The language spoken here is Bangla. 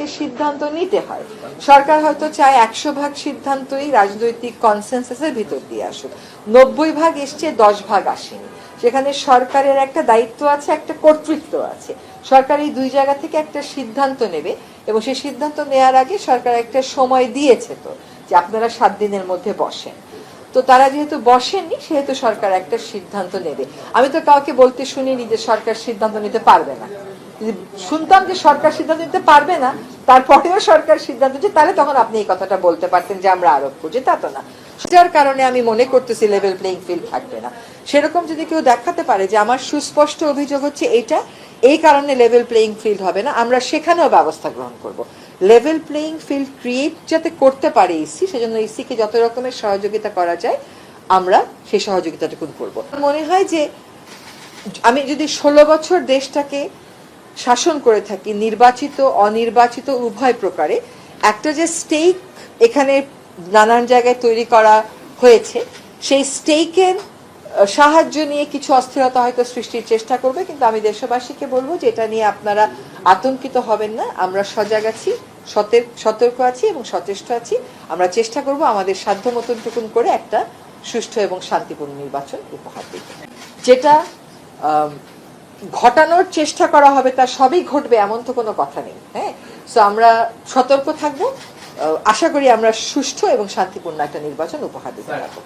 সরকারকে সিদ্ধান্ত নিতে হয়। সরকার হয়তো চায় 100% সিদ্ধান্তই রাজনৈতিক কনসেনসাসের ভিতর দিয়ে আসুক, 90% এসছে, 10% আসেনি। সেখানে সরকারের একটা দায়িত্ব আছে, একটা কর্তৃত্ব আছে। সরকার এই দুই জায়গা থেকে একটা সিদ্ধান্ত নেবে, এবং সেই সিদ্ধান্ত নেওয়ার আগে সরকার একটা সময় দিয়েছে তো, যে আপনারা 7 দিনের মধ্যে বসেন। তো তারা যেহেতু বসেননি, সেহেতু সরকার একটা সিদ্ধান্ত নেবে। আমি তো কাউকে বলতে শুনিনি যে সরকার সিদ্ধান্ত নিতে পারবে না। শুনতাম যে সরকার সিদ্ধান্ত নিতে পারবে না, তারপরেও সরকার সিদ্ধান্ত নিচ্ছে, তাহলে তখন আপনি এই কথাটা বলতে পারতেন যে আমরা আরোপ করছি, তা তো না। সেটার কারণে আমি মনে করতেছি লেভেল প্লেইং ফিল্ড থাকবে না। সেরকম যদি কেউ দেখাতে পারে যে আমার সুস্পষ্ট অভিযোগ হচ্ছে এইটা, এই কারণে লেভেল প্লেইং ফিল্ড হবে না, আমরা সেখানেও ব্যবস্থা গ্রহণ করব। লেভেল প্লেইং ফিল্ড ক্রিয়েট যাতে করতে পারে ইসি, সেজন্য ইসিকে যত রকমের সহযোগিতা করা যায় আমরা সেই সহযোগিতাটুকু করব। মনে হয় যে আমি যদি 16 বছর দেশটাকে শাসন করে থাকি, নির্বাচিত অনির্বাচিত উভয় প্রকারে, একটা যে স্টেক এখানে নানান জায়গায় তৈরি করা হয়েছে, সেই স্টেকের সাহায্য নিয়ে কিছু অস্থিরতা হয়তো সৃষ্টির চেষ্টা করবে, কিন্তু আমি দেশবাসীকে বলবো যে এটা নিয়ে আপনারা আতঙ্কিত হবেন না। আমরা সজাগ আছি, সতর্ক আছি এবং সচেষ্ট আছি। আমরা চেষ্টা করব আমাদের সাধ্য মতন টুকুন করে একটা সুষ্ঠু এবং শান্তিপূর্ণ নির্বাচন উপহার দিতে। যেটা ঘটানোর চেষ্টা করা হবে তার সবই ঘটবে এমন তো কোনো কথা নেই। হ্যাঁ, সো আমরা সতর্ক থাকবো। আশা করি আমরা সুষ্ঠু এবং শান্তিপূর্ণ একটা নির্বাচন উপহার দিতে পারবো।